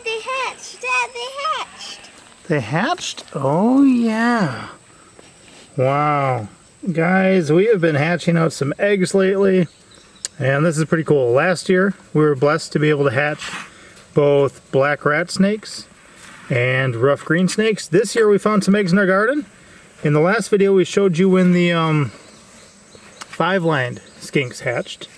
they hatched. Dad, they hatched. They hatched? Oh, yeah. Wow. Guys, we have been hatching out some eggs lately, and this is pretty cool. Last year, we were blessed to be able to hatch both black rat snakes and rough green snakes. This year, we found some eggs in our garden. In the last video, we showed you when the 5-lined skinks hatched.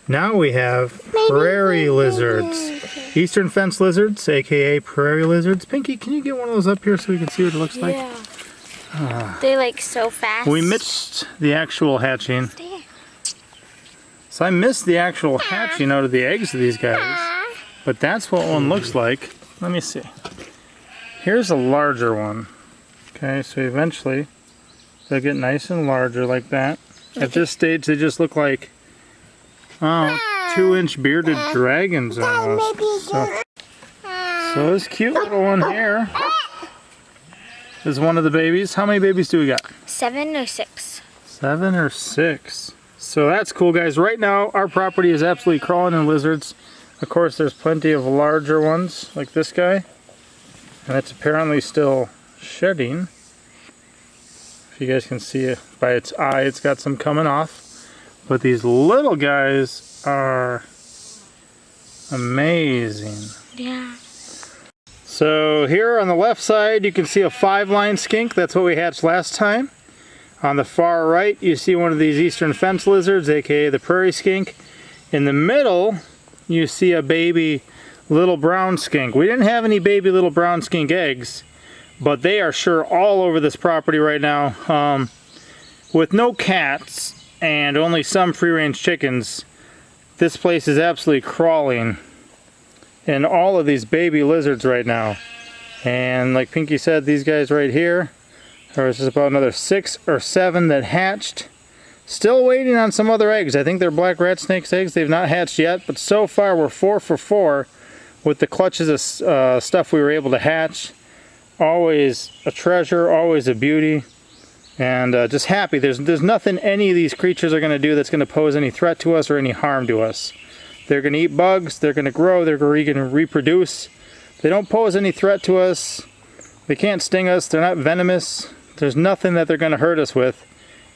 Now we have prairie lizards. Eastern fence lizards, aka prairie lizards. Pinky, can you get one of those up here so we can see what it looks like? Yeah. They're like so fast. We missed the actual hatching. So I missed the actual hatching out of the eggs of these guys. But that's what one looks like. Let me see. Here's a larger one. Okay, so eventually they'll get nice and larger like that. At this stage, they just look like 2-inch bearded dragons almost. So this cute little one here is one of the babies. How many babies do we got? 7 or 6. 7 or 6. So that's cool, guys. Right now, our property is absolutely crawling in lizards. Of course, there's plenty of larger ones like this guy. And it's apparently still shedding. If you guys can see it by its eye, it's got some coming off. But these little guys are amazing. Yeah. So here on the left side, you can see a 5-line skink. That's what we hatched last time. On the far right, you see one of these eastern fence lizards, aka the prairie skink. In the middle, you see a baby little brown skink. We didn't have any baby little brown skink eggs, but they are sure all over this property right now. With no cats and only some free-range chickens, this place is absolutely crawling in all of these baby lizards right now. And like Pinky said, these guys right here, there's just about another 6 or 7 that hatched. Still waiting on some other eggs. I think they're black rat snake's eggs. They've not hatched yet, but so far we're 4 for 4 with the clutches of stuff we were able to hatch. Always a treasure, always a beauty, and just happy. There's nothing any of these creatures are going to do that's going to pose any threat to us or any harm to us. They're going to eat bugs, they're going to grow, they're going to reproduce. They don't pose any threat to us. They can't sting us, they're not venomous. There's nothing that they're going to hurt us with.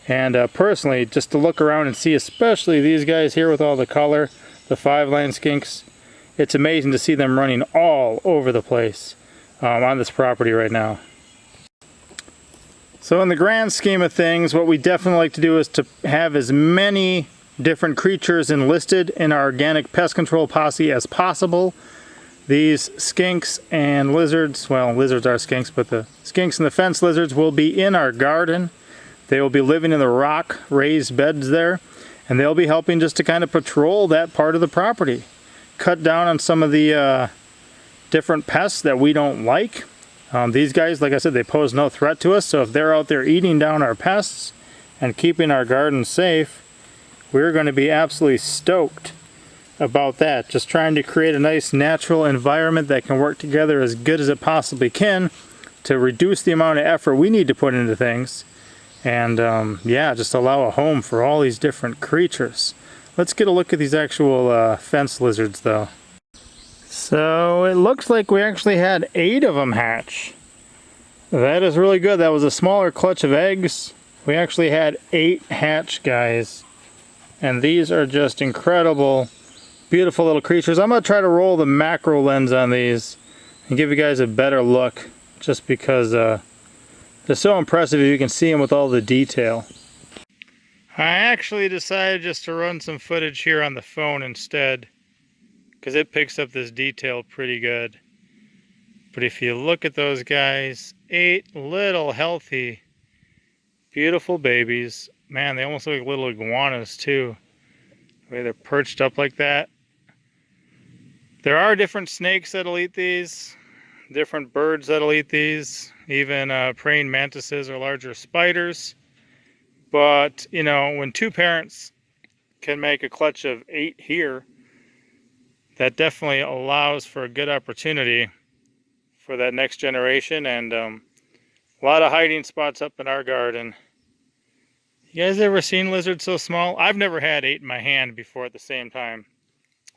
And personally, just to look around and see, especially these guys here with all the color, the 5-line skinks, it's amazing to see them running all over the place on this property right now. So in the grand scheme of things, what we definitely like to do is to have as many different creatures enlisted in our organic pest control posse as possible. These skinks and lizards, well, lizards are skinks, but the skinks and the fence lizards will be in our garden. They will be living in the rock raised beds there, and they'll be helping just to kind of patrol that part of the property. Cut down on some of the different pests that we don't like. These guys, like I said, they pose no threat to us, so if they're out there eating down our pests and keeping our garden safe, we're going to be absolutely stoked about that. Just trying to create a nice natural environment that can work together as good as it possibly can to reduce the amount of effort we need to put into things. And yeah, just allow a home for all these different creatures. Let's get a look at these actual fence lizards though. So it looks like we actually had 8 of them hatch. That is really good. That was a smaller clutch of eggs. We actually had 8 hatch, guys. And these are just incredible, beautiful little creatures. I'm going to try to roll the macro lens on these and give you guys a better look, just because they're so impressive. You can see them with all the detail. I actually decided just to run some footage here on the phone instead, because it picks up this detail pretty good. But if you look at those guys, 8 little healthy, beautiful babies. Man, they almost look like little iguanas too, the way they're perched up like that. There are different snakes that'll eat these, different birds that'll eat these, even praying mantises or larger spiders. But, you know, when 2 parents can make a clutch of 8 here, that definitely allows for a good opportunity for that next generation, and a lot of hiding spots up in our garden. You guys ever seen lizards so small? I've never had 8 in my hand before at the same time.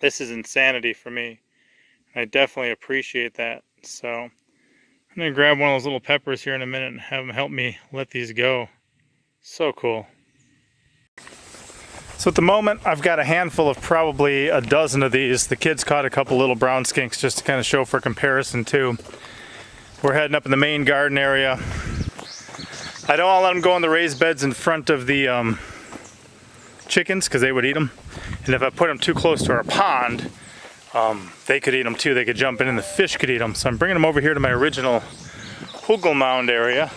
This is insanity for me. I definitely appreciate that. So I'm gonna grab one of those little peppers here in a minute and have them help me let these go. So cool. So at the moment, I've got a handful of probably a dozen of these. The kids caught a couple little brown skinks just to kind of show for comparison too. We're heading up in the main garden area. I don't want to let them go in the raised beds in front of the chickens because they would eat them. And if I put them too close to our pond, they could eat them too. They could jump in and the fish could eat them. So I'm bringing them over here to my original hugel mound area.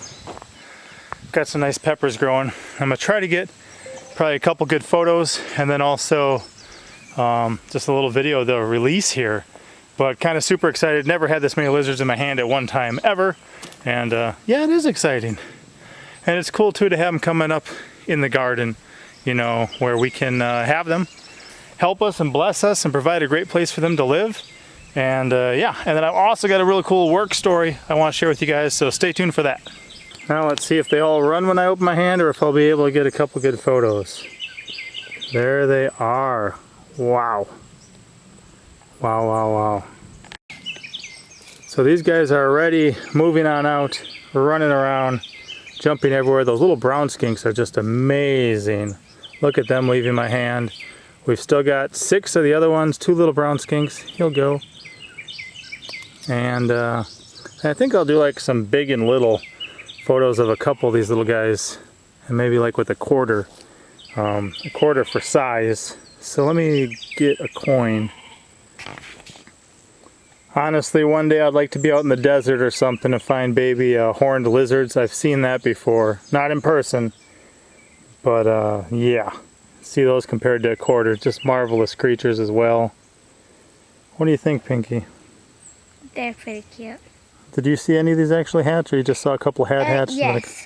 Got some nice peppers growing. I'm gonna try to get probably a couple good photos and then also just a little video they'll release here. But kind of super excited. Never had this many lizards in my hand at one time ever. And yeah, it is exciting. And it's cool too to have them coming up in the garden, you know, where we can have them help us and bless us and provide a great place for them to live. And yeah, and then I've also got a really cool work story I want to share with you guys, so stay tuned for that. Now let's see if they all run when I open my hand or if I'll be able to get a couple good photos. There they are. Wow. Wow, wow, wow. So these guys are already moving on out, running around, jumping everywhere. Those little brown skinks are just amazing. Look at them leaving my hand. We've still got 6 of the other ones, 2 little brown skinks. He'll go. And I think I'll do like some big and little photos of a couple of these little guys. And maybe like with a quarter for size. So let me get a coin. Honestly, one day I'd like to be out in the desert or something to find baby horned lizards. I've seen that before. Not in person. But yeah. See those compared to a quarter. Just marvelous creatures as well. What do you think, Pinky? They're pretty cute. Did you see any of these actually hatch, or you just saw a couple had hatched? Yes.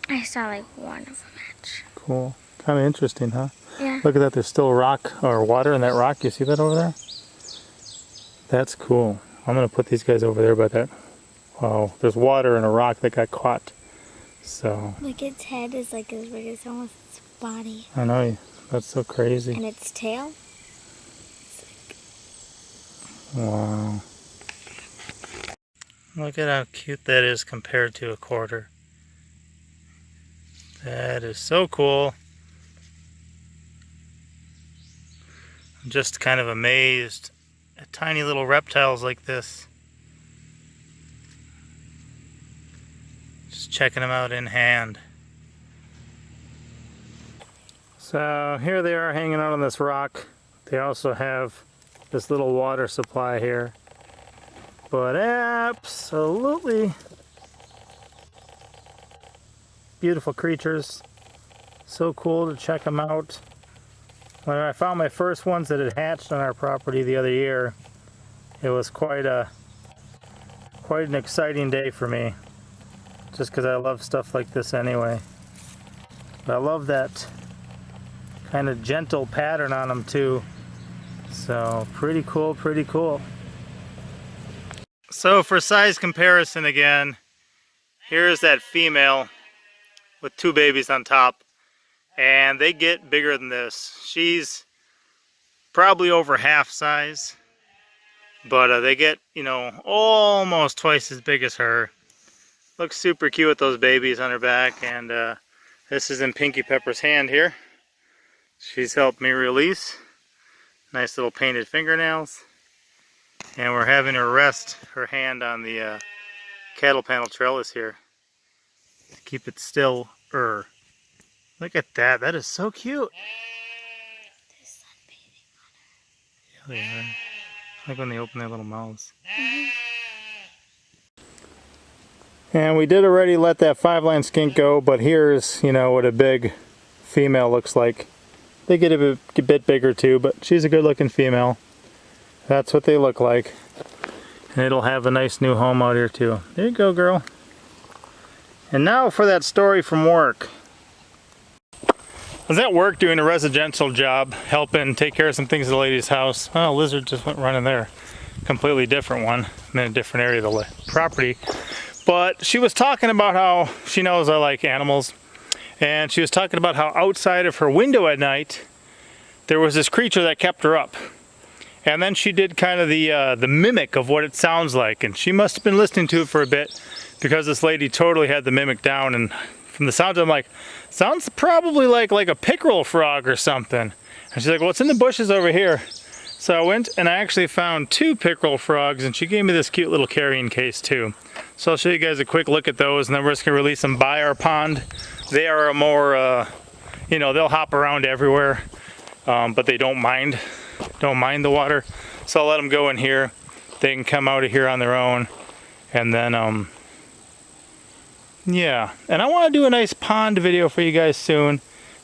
I saw like one of them hatch. Cool. Kind of interesting, huh? Yeah. Look at that. There's still rock or water in that rock. You see that over there? That's cool. I'm going to put these guys over there by that. Wow. There's water in a rock that got caught. So. Like its head is like as big as almost its body. I know. That's so crazy. And its tail? Wow. Look at how cute that is compared to a quarter. That is so cool. I'm just kind of amazed at tiny little reptiles like this. Just checking them out in hand. So here they are hanging out on this rock. They also have this little water supply here. But absolutely beautiful creatures. So cool to check them out. When I found my first ones that had hatched on our property the other year, it was quite an exciting day for me. Just because I love stuff like this anyway. But I love that kind of gentle pattern on them too. So pretty cool, pretty cool. So for size comparison again, here's that female with 2 babies on top. And they get bigger than this. She's probably over half size. But they get, you know, almost twice as big as her. Looks super cute with those babies on her back. And this is in Pinky Pepper's hand here. She's helped me release. Nice little painted fingernails. And we're having her rest her hand on the cattle panel trellis here. To keep it still. Look at that. That is so cute. They're sunbathing on her. Yeah, they are. Like when they open their little mouths. And we did already let that 5-line skink go, but here's, you know, what a big female looks like. They get a bit bigger too, but she's a good looking female. That's what they look like. And it'll have a nice new home out here too. There you go, girl. And now for that story from work. I was at work doing a residential job, helping take care of some things at the lady's house. Oh, a lizard just went running there. Completely different one. I'm in a different area of the property. But she was talking about how she knows I like animals. And she was talking about how outside of her window at night, there was this creature that kept her up. And then she did kind of the mimic of what it sounds like, and she must have been listening to it for a bit, because this lady totally had the mimic down. And from the sound, I'm like, sounds probably like a pickerel frog or something. And she's like, well, it's in the bushes over here. So I went and I actually found 2 pickerel frogs, and she gave me this cute little carrying case too. So I'll show you guys a quick look at those, and then we're just gonna release them by our pond. They are a more, you know, they'll hop around everywhere, but they don't mind the water. So I'll let them go in here. They can come out of here on their own, and then yeah. And I want to do a nice pond video for you guys soon,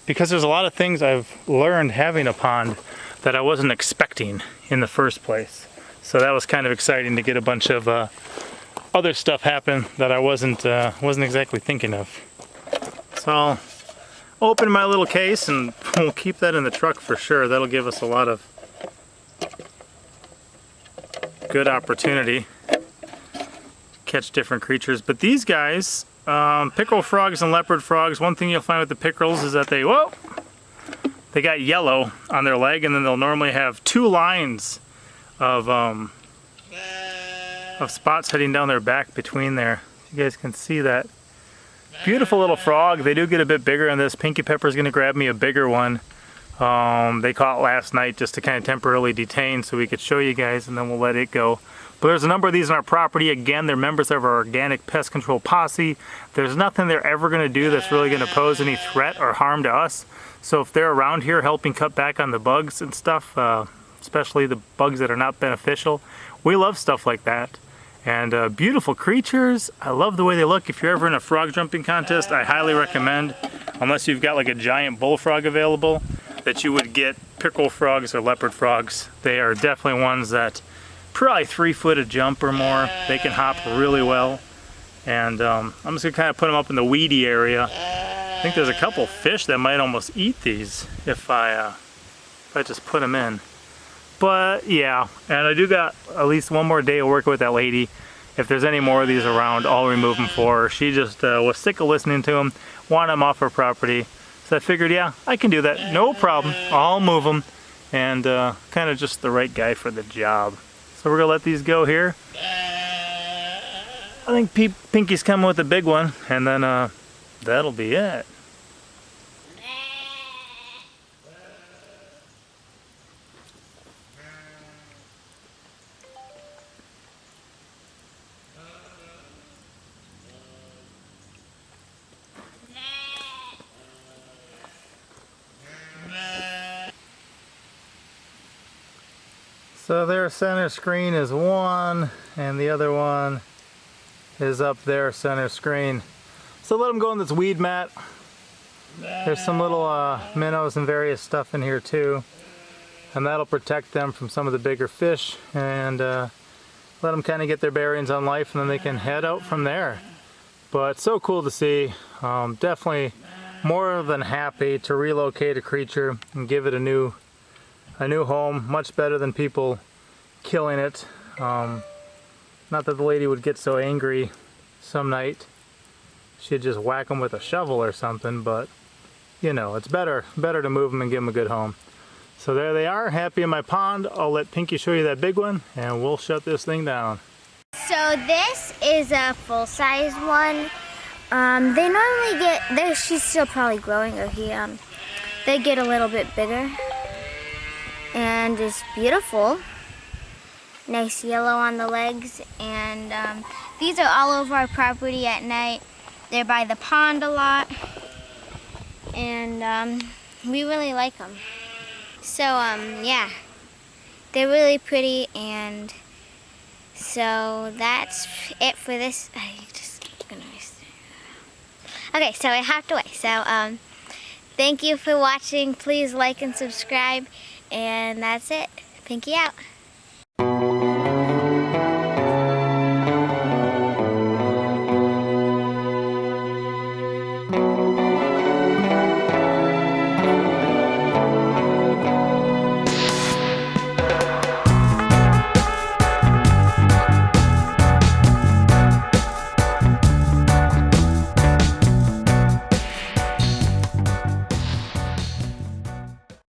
because there's a lot of things I've learned having a pond that I wasn't expecting in the first place. So that was kind of exciting to get a bunch of other stuff happen that I wasn't exactly thinking of. So I'll open my little case, and we'll keep that in the truck for sure. That'll give us a lot of good opportunity to catch different creatures. But these guys, pickerel frogs and leopard frogs, one thing you'll find with the pickerels is that they got yellow on their leg, and then they'll normally have 2 lines of spots heading down their back between there. You guys can see that. Beautiful little frog. They do get a bit bigger, and this Pinky Pepper's gonna grab me a bigger one. They caught last night just to kind of temporarily detain so we could show you guys, and then we'll let it go. But there's a number of these on our property. Again, they're members of our organic pest control posse. There's nothing they're ever gonna do that's really gonna pose any threat or harm to us. So if they're around here helping cut back on the bugs and stuff, especially the bugs that are not beneficial, we love stuff like that. And beautiful creatures. I love the way they look. If you're ever in a frog jumping contest, I highly recommend, unless you've got like a giant bullfrog available, that you would get pickerel frogs or leopard frogs. They are definitely ones that probably 3 foot of jump or more. They can hop really well. And I'm just gonna kind of put them up in the weedy area. I think there's a couple fish that might almost eat these if I just put them in. But yeah, and I do got at least one more day of working with that lady. If there's any more of these around, I'll remove them for her. She just was sick of listening to them, wanted them off her property. So I figured, yeah, I can do that, no problem. I'll move them, and kind of just the right guy for the job. So we're gonna let these go here. I think Pinky's coming with a big one, and then that'll be it. So their center screen is one, and the other one is up there, center screen. So let them go on this weed mat. There's some little minnows and various stuff in here too, and that'll protect them from some of the bigger fish, and let them kind of get their bearings on life, and then they can head out from there. But so cool to see. Definitely more than happy to relocate a creature and give it a new home. Much better than people killing it. Not that the lady would get so angry some night. She'd just whack them with a shovel or something, but you know, it's better to move them and give them a good home. So there they are, happy in my pond. I'll let Pinky show you that big one, and we'll shut this thing down. So this is a full-size one. They normally get, she's still probably growing, or they get a little bit bigger. And it's beautiful. Nice yellow on the legs, and these are all over our property at night. They're by the pond a lot, and we really like them. So yeah, they're really pretty, and so that's it for this. Okay, so I have to wait. So thank you for watching. Please like and subscribe, and that's it. Pinky out.